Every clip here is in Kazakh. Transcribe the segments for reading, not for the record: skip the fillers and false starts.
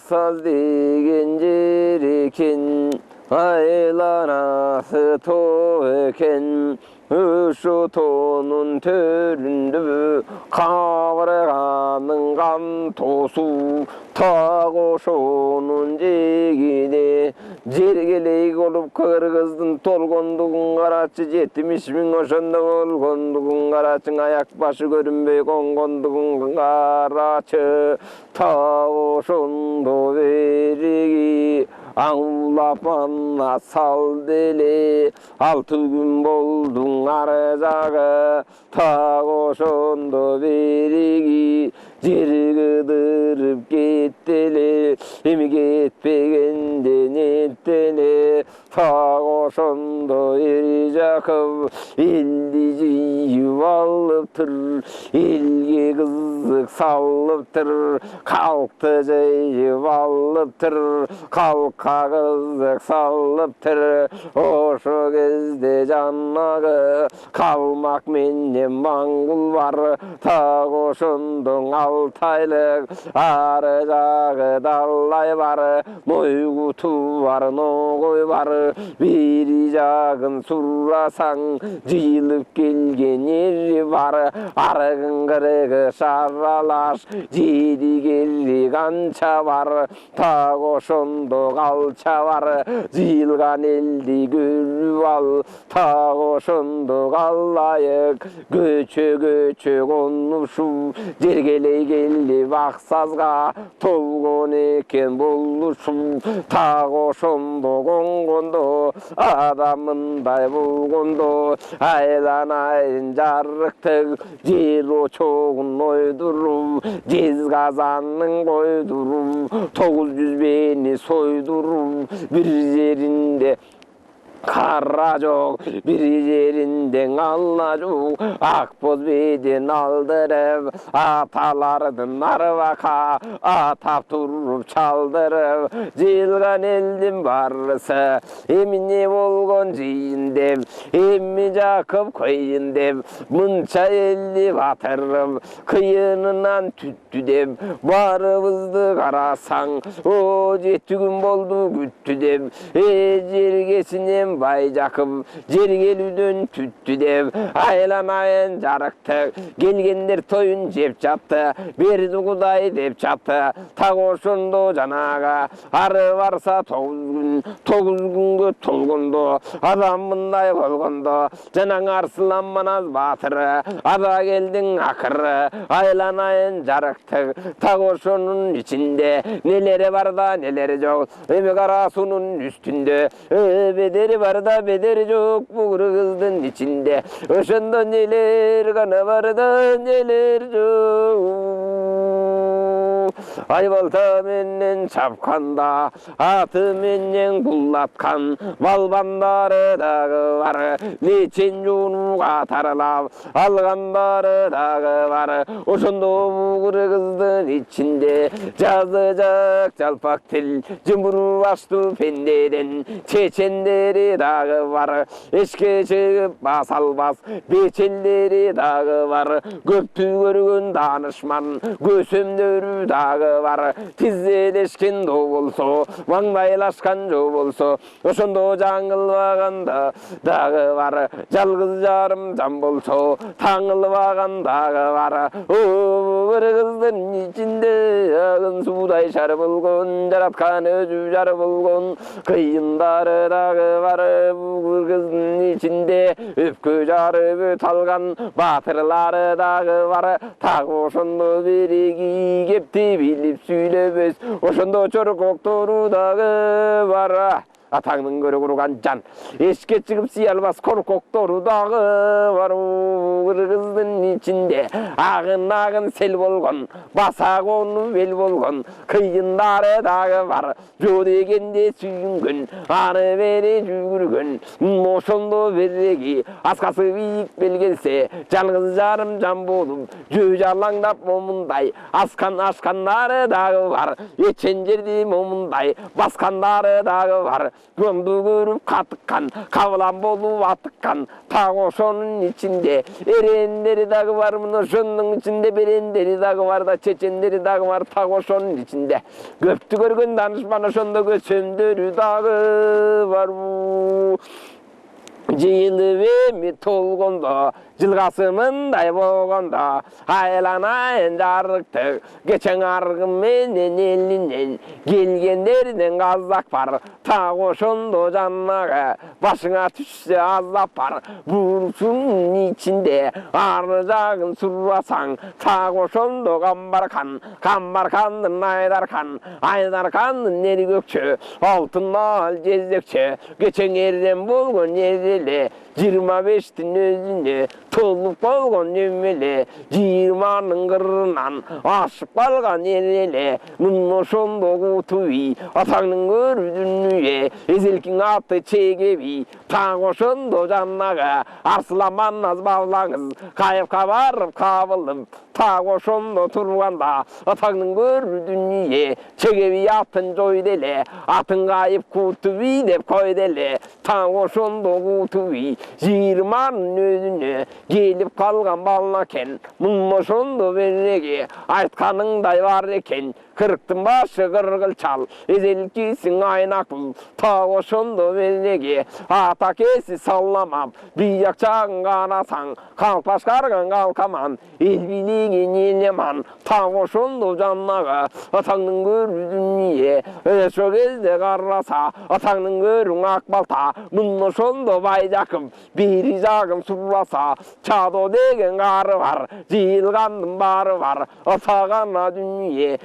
Aksaz degen jer eken, aylanası to eken. Şu tonun töründü kavrağanın kan tosu, ta koşunun jegine jergelek olup kırgızdın tolgondugun karaçı jetmişmin oşonda bolgondugun karaçın ayak başı görünbey kongondugun karaçı, ta koşundu berigi Ağlapanla sal deli, 6 gün boldun aracağı, ta koşundu berigi, jeri kıdırıp gitteli, emi gitpegenden etteli, ta koşundu ericakıp, ildici yuvalıptır, ilgi kızık sallıptır, kalktı yuvalıptır, kalka kızık sallıptır, oşu gezde cannağı, kalmak menem mangul var, ta koşundun 6 aylık, arıcağı dallay var, moygutu var, noğuy var, biricagın surrasan, jıyılıp gelgen yeri var, arıgın kırıgı şarralaş, jedi gelli kança var, ta koşundu kalça var, jıyılgan eldi görüp al, ta koşundu kallayık, göçö konuşu, jergeley geldi vaksazga, tolgon eken buluşum, ta koşundu kongondu, adamınday bulgundu, aylanayın jarrıktık, jelo çoğun oydurum, jezgazanın koydurum, 900 beni soydurum, bir yerinde kara çok, bir yerinden allacuk, akboz beden aldırıp, atalardan arvaka, atap turup çaldırıp, jılgan eldim barısı, emine bolgon jıyın dep, emmi jakıp koyun dep, mınça eldi batırıp, kıyınынан tüttü dep, barыбызды karasan, o 7 gün boldu güttü dep, jergesine bay jakıp, jergelüdön tüttü dep, aylanayın jarıktık, gelgenler toyun jep çaptı, berdi Kuday dep çaptı, ta koşundu janaga, arı varsa 9 güngө tolgundu, adamınday bolgundu, janan arslan manaz batırı, ada geldin akırı, aylanayın jarıktık, ta koşunun içinde, neleri var da neleri yok, emi kara sunun üstünde, bederi var da bederi yok bu kızın içinde, oşonda neler kana var da neler yok. Aybalta menden çapkanda, atı menden kullatkan, balbandarı dağı var, neçen jonuga taralap, algandarı dağı var, oşonda bu kızın içinde, жазıcak çalpak til, cımburu bastı pendeden, çeçenleri dağı var, eşke çıkıp basalbas, beçelleri dağı var, köptü görgün danışman, gösömdörü dağı var, tizeleşken do bolso, mangdaylaşkan jo bolso, oşondo жаңылбаганда dağı var, жалгыз жарым жан bolso, таңылбаган dağı var, o bir kızdın içinde, ağın suday şar bulgun, jaratkan özü jar bulgun, kıyındarı dağı var, bu kızdın içinde, öpkü jarı öt algan, batırları dağı var, ta oşondo berigi kepti bilip süйлөбөс, oşondo çoruk oktoru dağı var. Атаңның көрі құрған жан, ешке шығып сый албас коркоктор дағы бар, бір қыздың içinde, ағын сел болған, баса қону бел болған, қиындары дағы бар, жо дегенде сүйінген, аны бері жүгірген, ошондо береги, аскасы бийик белгелсе, жалғыз жарым жан болып, жө жалаңдап момундай, ашқандары дағы бар, ечен жерде момундай, басқандары дағы бар, gömdü görüp katıkkan, kavlan bolup atıkkan, tağı şonun içinde, erenleri dağı var mı, şonun içinde berenleri dağı var da, çeçenleri dağı var, tağı şonun içinde. Köptü görgün danışmana şonda göçöndürü dağı var bu. Жиылып эми толгондо, жылгасымындай болгондо, айланайын жарыктык, кечең аргым менен элинен, келгендерден аздак бар, так ошондо жаннага, башыңа түшсө аздап бар, бурчунун ичинде, ары жагын сурбасаң, так ошондо камбаркандын айдаркандын ери көкчө, алтын ал жездекче, кечең эрден болгон ери 25'tin özüne tolup kalgan nemele 20'nın kırından aşıp kalgan elele Mınno şondo kutuvi atağının gördüğünüye Ezelkin atı çekevi Tağı şondo cannaga Arsılamanaz bağlanız Kayıp kabarıp kavılım Tağı şondo turganda atağının gördüğünüye Çekevi atın joydele Atın kayıp kutuvi dep koydele Tağı şondo kutuvi 20'nın özüne gelip kalgan balnaken Mınno şondo verrege aytkanыңдай var eken Kırıktın başı kırgıl çal Ezelkisin aynak bul Ta oşondo verrege ata kesi sallamam Biyak çağın kanasan Kalpaş kargan kalkaman El biligi nileman Ta oşondo cannaga Atağının görü dünya Öşo gezde karrasa Atağının görün akbalta Mınno şondo bayjakım Biri jagım surlasa Çado degen karı var Jilgandın barı var Atağana dünya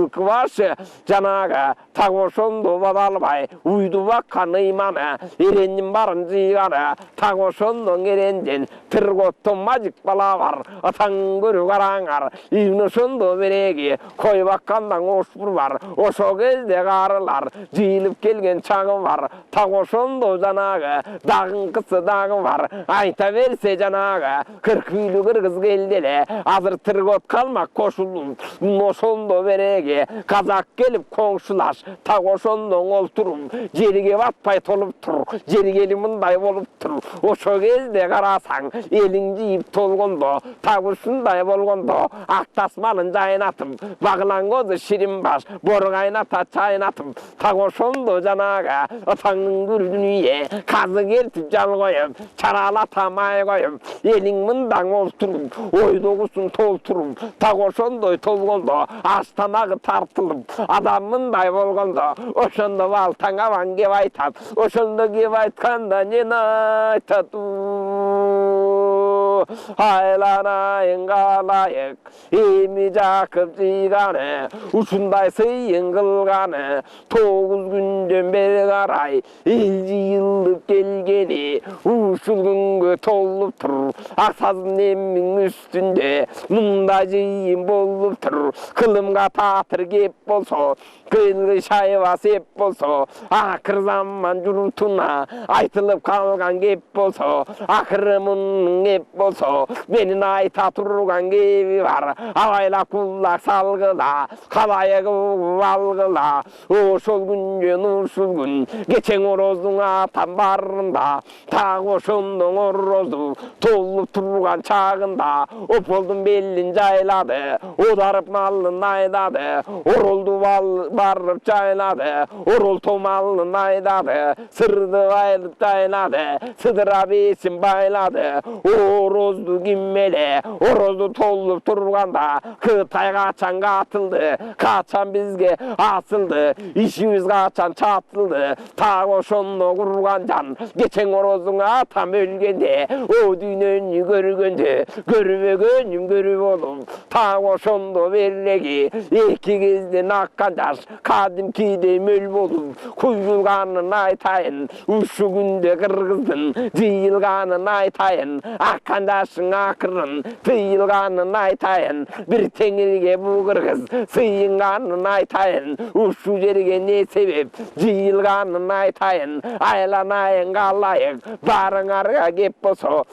Жылкы başı janaga tak oşondo badalbay uydu bakkan ıymana erennin barın jigana tak oşondo erenden tırgotton majik bala var atan görü karaŋar ivni oşondo beregi koy bakkandan oşpur var oşo gezde karılar jilip kelgen çağı var tak oşondo janaga dağınkısı dağı var ayta verse janaga 40 üylü kırgız geldele azır tırgot kalmak koşulum oşondo beregi kazak gelip komşulaş tak oşondon olturum jerige batpay tolup tur jerigeli mınday bolup tur oşo gezde karasaң eliň jiyip tolgondo tak uşunday bolgondo ak tasmanın jaynatıp bagılan gozu şirin baş borgaynata çaynatıp tak oşondo janaga ataňyň gürdüniye kazı keltip jal koyup çaralata may koyup eliň mındaň olturum oydogusun tolturum tak oşondoy tolgondo astanagı tartılıp adamınday bolgondo oşondo baltaňa van kep aytat oşondo kep aytkanda ne aytat aylanayın kalayık emi jakıp jigane uşunday sıyın kılgane 9 günden beri karay el jıyılıp gelgeni uşul güngö tolup tur aksazın emmiň üstünde munda jıyın bolup tur kılımga tatır kep bolso kıyılgı şayva sep bolso akır zaman jurutuna aytılıp kalgan kep bolso akırımın kep bolso menin ayta turgan kebi var avayla kullak salgıla kalayıgı valgıla oşol günce nursul gün geçen orozdun atan barında tak oşondon orozu tolup turgan çağında opoldun bellin jayladı odarıp mallın aydadı oroldu barıp jayladı orol tomallın aydadı sırdı aylıp jayladı sıdıra besin bayladı orozdu gimmele orozdu tolup turganda kıtay kaçan katıldı kaçan bizge asıldı işimiz kaçan çatıldı tak oşondo kurgan can geçen orozdun atam ölgende o dünönü görgöndü görübe gönüm görüp olum tak oşondo verlegi iki gezde nakkadas kadim kide möl bolum kuyulganın aytayın uşu günde kırgızdın jıyılganın aytayın akkanda yaşın akırın tıyılganın aytayın bir tengirge bu kırgız sıyınganın aytayın uşu жерге ne себеп жиылганын айтайын айланайын калайык барыңарга кеп болсо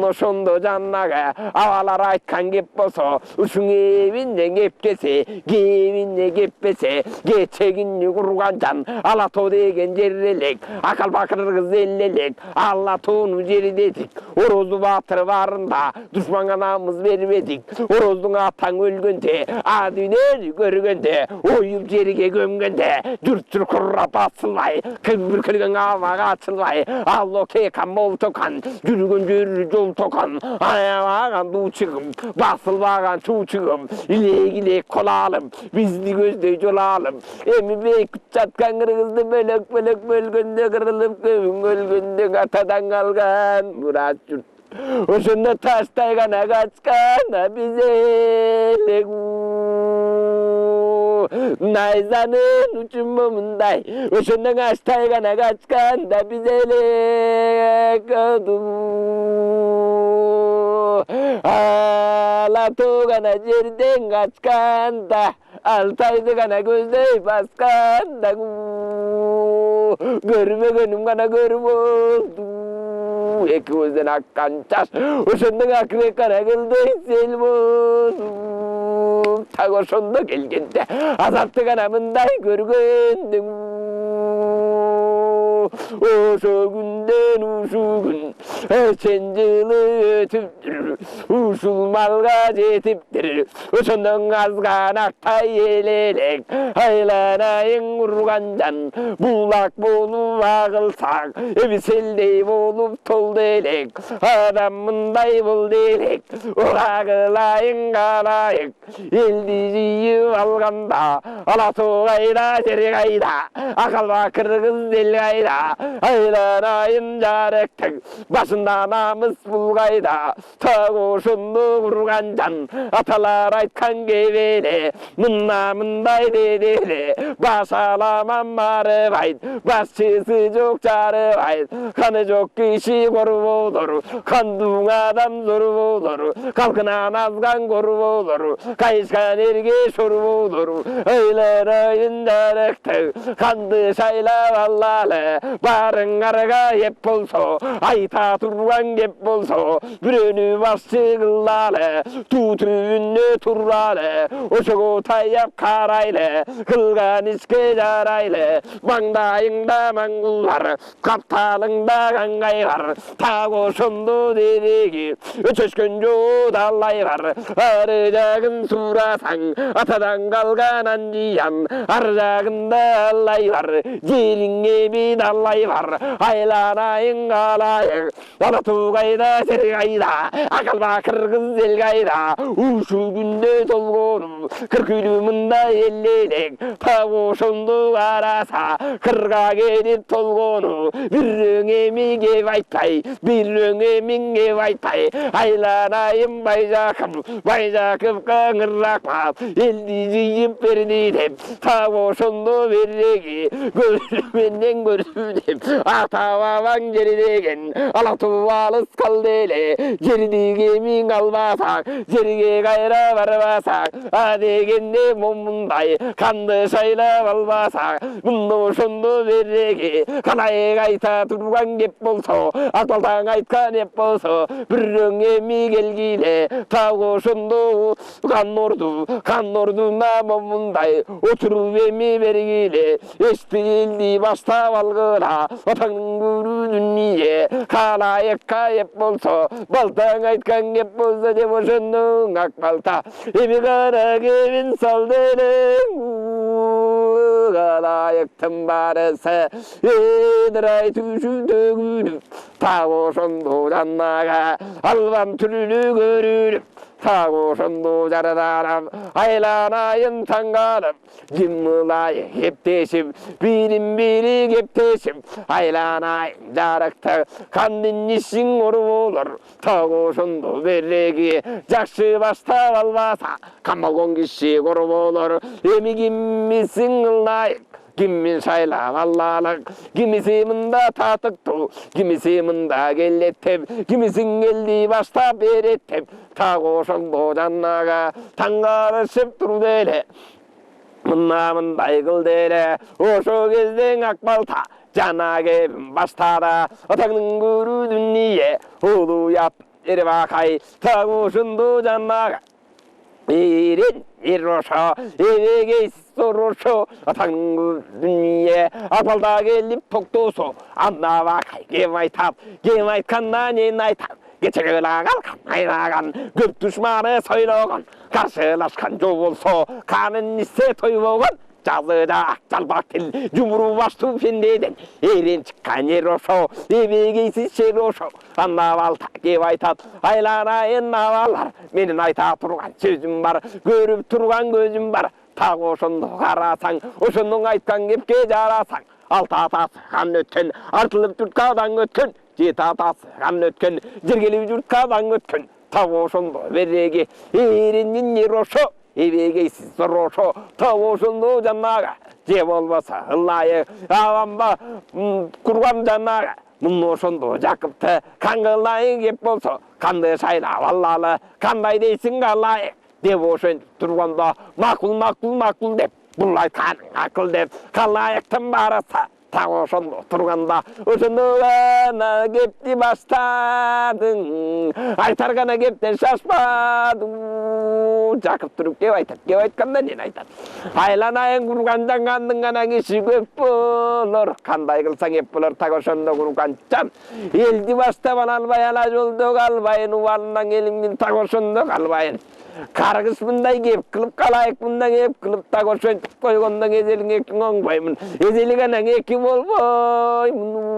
ошондо жаннага абалар айткан кеп болсо ушуң эбинде кеп келсе кебинде кеппесе кечегинни курган жан ала тоо деген жер элек акал бакыр кыз эл элек ала тоону жери дедик орозду баатыр баарында душманга намыз бербедик ороздун атаң өлгөндө адүнөр көргөндө оюп жерге gömgende jurttur kurra basılay kıvır kılgın avaga açılay allo kekan mol tokan jürgün jürü jol tokan ayağagan du çıgım basılbagan çu çıgım ilek ilek kolalım bizni gözde jolalım emi bey küçatkan kırgızdı bölök bölök bölgünde kırılıp kövün ölgünde atadan kalgan murat jurt oşunda taştaygana kaçkana bize найзанын учумумундай ошондон аштайгана качканда биз элек ала тоо гана жерден качканда алтайды гана көздөй басканда көрбөгөнүм гана көрүп болду эки көздөн аккан жаш ошондон акырет гана кылдөй сел болду так ошондо келгенде азапты гана мындай көргөндүң ошо күндөн ушул күн сен жылы өтүптүр ушул малга жетиптир ошондон азганактай эл элек айланайын урган жан булак болуп агылсак эми селдей болуп толду элек адам мындай болду элек агылайын калайык элди жыйып алганда ала тоо кайда жер кайда акал бакыр кыз эл кайда айланайын жаректің басында намыс бұл қайда так ошондо урган жан аталар айткан кебеле мына мындай деделе баш аламан барыбайт башчысы жок жарыбайт каны жок киши корболор кандуң адам зор болор калкынан азган корболор кайышкан эрге шор болор айланайын жаректің канды шайлап алалы барыңарга еп болсо айта турган кеп болсо бирөөнү башчы кылалы туу түбүнө туралы ошого таяп карайлы кылган ишке жарайлы маңдайыңда маңгулдар капталыңда каңгай бар так ошондо дереги өчөшкөн жодалай бар ары жагын сурасаң атадан калган анжиян ар жагында алай бар желиңе бин алай бар айланайын калайык ала тоо кайда жер кайда акал бакыр кыз эл кайда ушул күндө толгонум кыркүлүү мындай эл элек так ошондо караса кырга келип толгону бирөөң эми кеп айтпай бирөөң эмиң кеп айтпай айланайын байжаковго ыңыракмап элди жыйып берди деп так ошондо береги көзүменен көрсү деп ата бабаң жери деген ала тоо алыс калды эле жерди кемиң албасак жерге кайра барбасак а дегенде момундай канды шайлап албасак мында ошондо береги калайык айта турган кеп болсо акбалтаң айткан эп болсо бирөөң эми келгиле так ошондо кан ордуна момундай отуруп эми бергиле эсти элди баштап алгыла атаңдын көрүүнүн ийе калайыкка эп болсо балтаң айткан кеп болсо деп ошондоң ак балта эми кара кебин салды элең калайыктын баарысы эдирай түшүндөгүнүп так ошондо жаннага албан түлүнү көрүнүп так ошондо жарадарап айланайын таңгалып жымылайын кептешип бирин бири кептешип айланайын жарыкты кандын ишиң ор болор так ошондо береги жакшы баштап албаса камалгон киши кор болор эми кимисиң ылайык Kimmin şayla vallalık, kimisi mında tatıktı, kimisi mında gelletep, kimisin geldi başta beretep. Ta koşuldu cannaga, tangarışıp dur dele. Mınday kıl dele, oşo kezden akbalta. Cana gebim baştada, atağının gürü dünniye, ulu yap, eri bakay, ta koşuldu cannaga. İrin irroşa, evege sorroşo, atağının dünniye, akbalta gelip toktoso, anna bakay, gemay tap, gemay kannanen aytap. Geçeğilagal kanaylagan, göp düşmanı soylogan, karşılaşkan jo bolso, kanın ise toyvogan, жазыда жалбак тил жумуру баштуу фендеден эрен чыккан ер ошо эбегейсиз шер ошо анда балта кеп айтат айланайын абалар менин айта турган сөзүм бар көрүп турган көзүм бар так ошондо карасаң ошондон айткан кепке жарасаң алты атасы хан өткөн артылып журткадан өткөн жети атасы хан өткөн жергелип журткадан өткөн так ошондо береги эренин ер ошо эбегейсиз ошо так ошондо жаннага же болбосо ылайык абамба курган жаннага муну ошондо жакыпты каңгылайын кеп болсо кандай шайлап алалы кандай дейсиң алайык деп ошентип турганда макул деп бул айткан акыл деп калайыктын бараса так ошондо турганда ошондо гана кепти баштадың айтар гана кептен шашпадың Жакып туруп кеп айтат кеп айтканда эмне айтат айланайын курган жаңгандын гана киши көп болор кандай кылсаң эп болор так ошондо курган жан элди баштабан албай ала жолдо калбайын убалынан элиңдин так ошондо калбайын каргыс мындай кеп кылып калайык мындай кеп кылып так ошентип койгондон эзелиң эки оңбоймун эзели гана эки болбоймун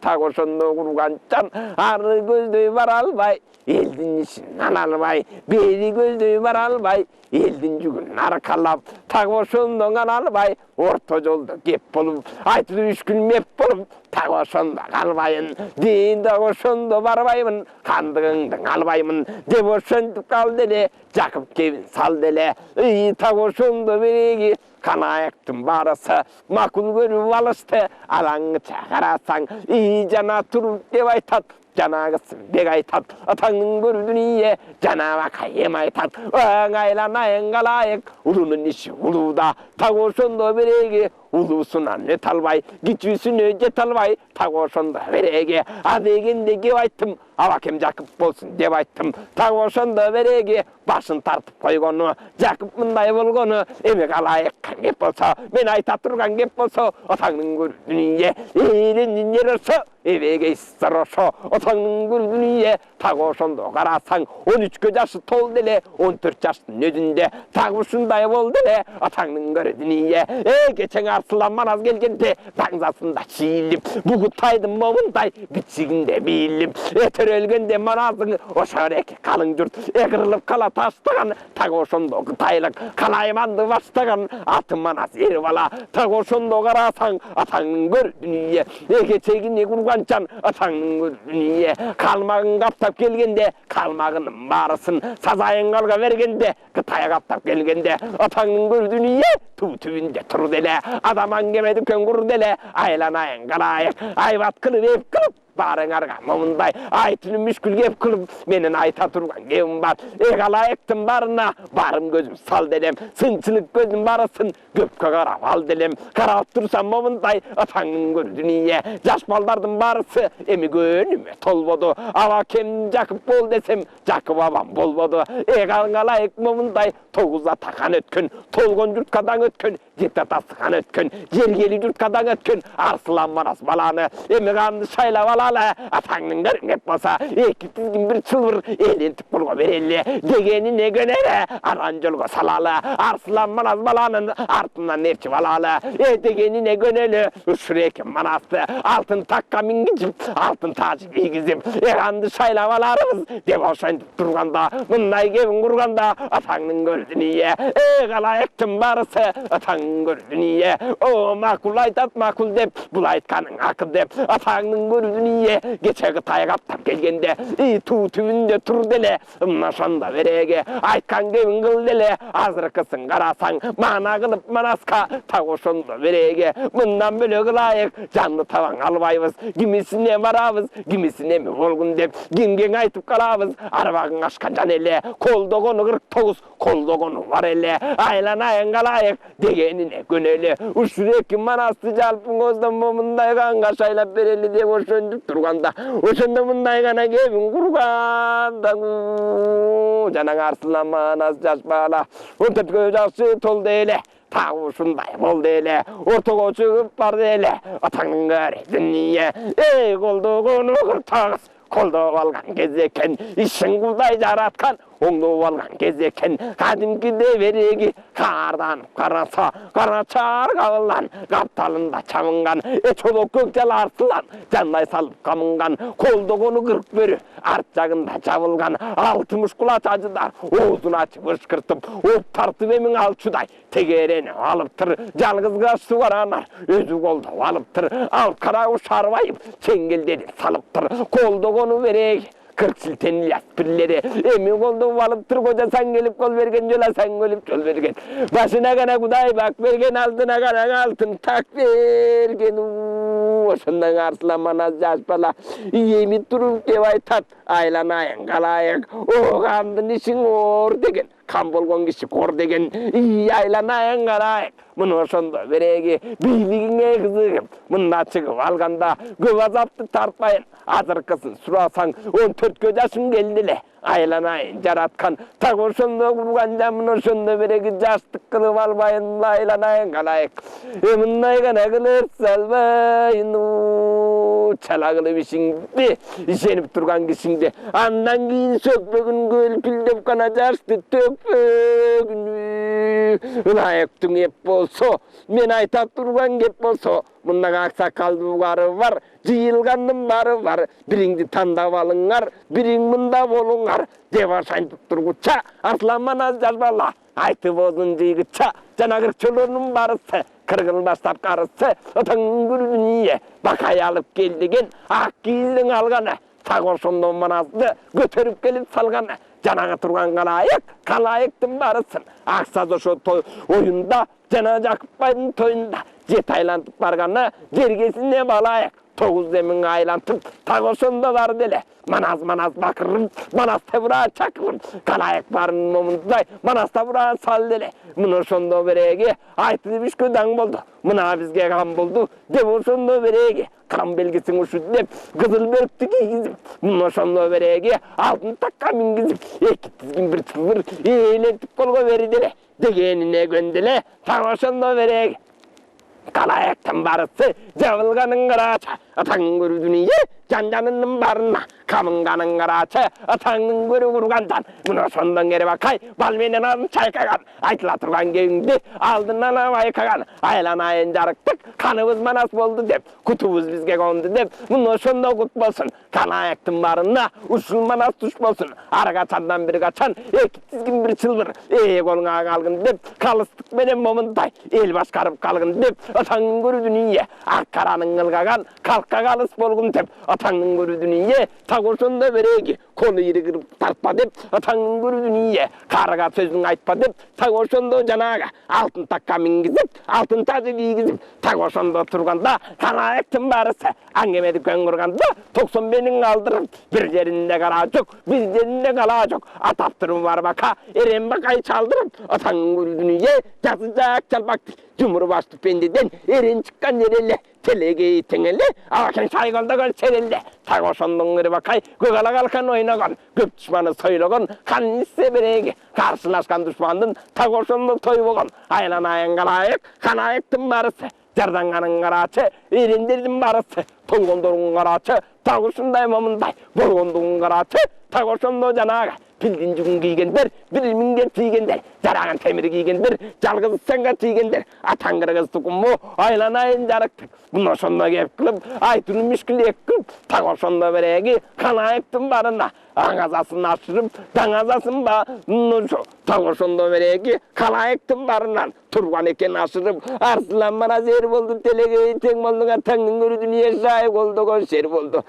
так ошондо курган жан ары көздөй бара албай элдин ишин ала албай бери көздөй бара албай элдин жүгүн аркалап так ошондо ала албай орто жолдо кеп болуп айтып 3 күн меп болуп так ошондо калбайын дейин так ошондо барбаймын кандыгыңды албаймын деп ошентип калды эле жакып кебин салды эле так ошондо береги канаяктын барысы макул көрүп алышты алаңыча карасаң жана туруп деп айтат жанагысын бек айтат атаңдын көрдүн ийе жанабакай эм айтат айланайын калайык улунун иши улууда так ошондо береги улуусунан өтө албай кичүүсүнө жете албай так ошондо береги адегенде кеп айттым абакем Жакып болсун деп айттым так ошондо береги башын тартып койгону Жакып мындай болгону эме калайык кеп болсо мен айта турган кеп болсо атаңдын көрдүн ийе элинин еросо эбегейсиз ошо атаңдын көрдүн ийе так ошондо карасаң 13кө жашы толду эле 14 жаштын өзүндө так ушундай болду эле атаңдын көрдүн ийе кечең арсылан манас келгенде даңзасында чийилип бугутайдын момундай бичигинде бийилип төрөлгенде манасың ошо эки калың журт экирилип кала таштаган так ошондо кытайлык калайманды баштаган аты манас эр бала так ошондо карасаң атаңдын көрдүн ийе кечегине курган жан атаңдын көрдүн ийе калмагын каптап келгенде калмагынын баарысын сазайын алга бергенде кытай каптап келгенде атаңдын көрдүн ийе түбүндө турду эле адам аңгеме дүкөн курду эле айланайын калайык айбат кылып эп кылып баарыңарга момундай айтын мүшкүл кеп кылып менин айта турган кебим бар калайыктын барына барым көзүм салды элем сынчылык көзүм барысын көпкө карап алды элем карап турсам момундай атаңдын көрдүн ийе жаш балдардын барысы эми көнүмө толбоду абакем Жакып бол десем Жакып абам болбоду калайык момундай 9 ата кан өткөн толгон журткадан өткөн 7 атасы кан өткөн жергели журткадан өткөн арсылан манас баланы эми канды шайлап алалы атаңдын көрүн кеп болсо 2 тизгин 1 чылбыр элентип болго берели дегенине көнеле аран жолго салалы арсылан манас баланын артынан ээрчип алалы дегенине көнеле ушул эки манасты алтын такка мингизип алтын таж кийгизип канды шайлап аларыбыз деп ошентип турганда мындай кебин курганда атаңдын көрдүн ийе калайыктын барысы атаңдын көрдүн ийе макул айтат макул деп бул айтканың акыл деп атаңдын көрдүн дүние кечеги тайгаптап келгенде туу түбүндө тур деле ошондо береги айткан кебин кыл деле азыркысын карасаң маана кылып манаска так ошондо береги мындан бөлөк ылайык жанды табаң албайбыз кимисине барабыз кимисине эме болгун деп кимге айтып калабыз арбагың ашкан жан эле колдогону 49 колдогону бар эле айланайын калайык дегенине көнөлү ушул эки манасты жалпың көздөн мындай канга шайлап берели деп ошентип турганда ошондо мындай гана кебин курганда жанаң Арслан Манас жаш бала 14 жакшы толду эле так ушундай болду эле ортого чыгып барды эле атаңдын кары дүние колдогону 49 колдоп алган кез экен ишин кудай жараткан оңдоп алган кез экен кадимкиде береги каарданып караса карачар кабылган капталында чабынган чолок көк жал Арслан жандай салып камынган колдогону 40 бөрү арт жагында жабылган 60 кулач ажыдар оозун ачып ышкыртып оп тартып эмиң алчудай тегеренип алыптыр жалгызга суу баранар өзү колдоп алыптыр ал карабы шарбайып чеңгелденип салыптыр колдогону береги 40 силтенилят бирлери эми колдоп алыптыр кожасаң келип кол берген жоласаң өлүп жол берген башына гана кудай бак берген алдына гана алтын так берген ошондон Арслан Манас жаш бала эми туруп деп айтат айланайын калайык кандын ишиң оор деген кам болгон киши кор деген айланайын калайык мына ошондо береги бийлигиңе кызыгып мында чыгып алганда көп азапты тартпайын азыркысын сурасаң 14 жашым келди эле айланайын жараткан так ошондо курган жамын ошондо береги жаштык кылып албайын айланайын калайык мындай гана кылып салбайын чала кылып ишиңди ишенип турган кишиңди андан кийин сөкпөгүн көлпүлдөп гана жашты төкпөгүн ылайыктың эп болсо мен айта турган кеп болсо мындан аксакалдуу бары бар жыйылгандын бары бар бириңди тандап алыңар бириң мында болуңар деп ошентип тургуча Арслан Манас жаш бала айтып озун жыйгыча жана кырчылоонун барысы кыргылбастап карысы отоңгүр дүние бакай алып кел деген ак кийиздин алганы так ошондо Манасты көтөрүп келип салганы жанагы турган калайыктын барысын аксаз ошо оюнда жана Жакыпбайдын тоюнда жет айлантып барганы жергесине балайык 9 эмиң айлантып так ошондо барды эле Манас бакырып Манас тебура чакырып калайык барын момундай Манас табура салды эле мына ошондо береги айтылып ишке даң болду мына бизге кам болду деп ошондо береги кам белгисиң ушу деп кызыл бөрктү кийгизип мына ошондо береги алтын такка мингизип эки тизгин бир тылбыр ээлентип колго берди эле дегенине көндү эле так ошондо береги калайыктын барысы жабылганын карачы атаң көрүү дүние жан-жанынын барына камынганын карачы атаңдын көрү кургандан мына ошондон кери бакай бал менен атын чайкаган айтыла турган кебиңди алдынан байкаган айланайын жарыктык каныбыз Манас болду деп кутубуз бизге конду деп мына ошондо кут болсун калайыктын барына ушул Манас туш болсун ар качандан бир качан эки тизгин бир чылбыр колуңа калгын деп калыстык менен момундай эл башкарып калгын деп атаңдын көрүү дүние ак каранын кылгаган калкка калыс болгун деп атаңдын көрүү дүние так ошондо береги колу иригирип тартпа деп атаңдын көрүү дүние карыга сөзүң айтпа деп так ошондо жанагы алтын такка мингизип алтын тажы кийгизип так ошондо турганда калайыктын барысы аңгемедип көн курганда 90 менин алдырып бир жеринде кара жок бир жеринде кала жок атаптырым бар бака эрен бакай чалдырып атаңдын көрүү дүние жазы жак жалпакты жумур башты пендеден эрен чыккан жер эле телегей тең эле абакең сайгондо көлчөр эле так ошондон кери бакай көк ала калкан ойногон көп душманы сойлогон каниссе береги каршылашкан душмандын так ошондо тойбогон айланайын калайыктын барысы жарданганын карачы эрендердин барысы толгондордун карачы так ушундай момундай болгондугун карачы так ошондо жанагы пилдин жүгүн кийгендер бир миңге тийгендер жараган темир кийгендер жалгыз сенге тийгендер атаң кыргыз тукуму айланайын жарыктык мына ошондо кеп кылып айтууну мишкилек кылып так ошондо береги калайыктын барына аңазасын ашырып даңазасын так ошондо береги калайыктын барынан турган экен ашырып Арслан Манас эр болду телегей тең болдуңар таңдын көрүү дүние goldu şer boldu.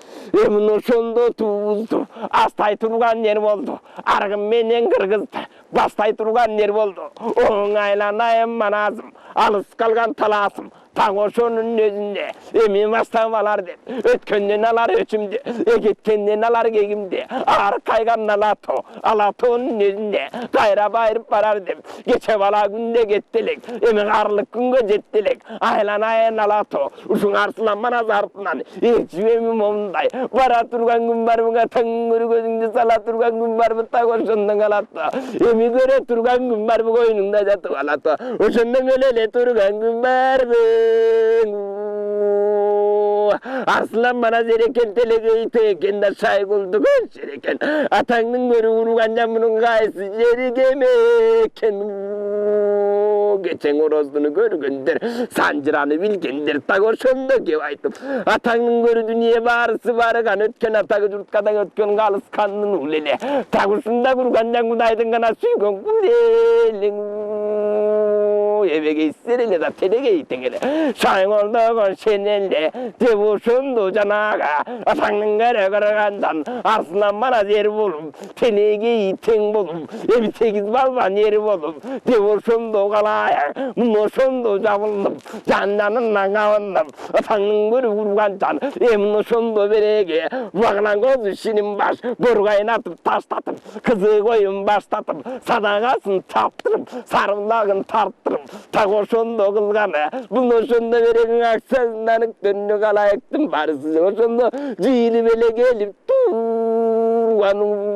Emin oşondo tuzdu. Astay turgan yer boldu. Argın menen kırgızdı. Bastay turgan yer boldu. Oңайланайын маназым. Alыс kalgan talasım. Taң oşonun özünde. Emin bastabalar dep. Ötkenden alar öçümde. Egetkenden alar gegimde. Ağır kaygan Alatonun özünde. Kayra bayırıp barar dep. Geçe bala günde gettelek. Emin arlık günge jettelek. Aylanayın alato. Uşun arsılan manaz artından. Ecüvemim onday. Bara turgan gün var mıga tangırı gözünde sala turgan gün var mı tak oşondan alato. Emi göre turgan gün var mı koynunda jatı alato. Oşondan ölele turgan gün var mı? Arslan bana zereken telegeyi teken de saygıldı göstereken. Atanın görü vurugan camının gayesi jerigemeken. Geçen orozunu görgündür, sancıranı bilgendir. Tagoşonda kevaytım. Atanın görü dünya barısı barıgan ötken atagı jurtkadan ötken kalыс kanın ulele. Tagoşunda kurgan jangudaydın gana suygon kuzelin. Evege isserele da telegeyi tengele. Şayın olduğun senelle devoşundu canaga. Atanın gara karagandan arslan bana yer bulum. Telegeyi ten bulum. Evi 8 balban yeri bulum. Devoşundu kalaya. Noşundu javıldım. Candanından kavındım. Atanın görü vurgan can. Emin noşundu berege. Vaglan gözü şinin baş. Burgayın atıp taştatıp. Kızı koyun baştatıp. Sadakasın çaptırıp. Sarımlağın tarttırıp. Tagoşonda kılgana, bu noşonda veregen aksazından dönünü kalayıktım barısız. Oşonda cihili bele gelip durganım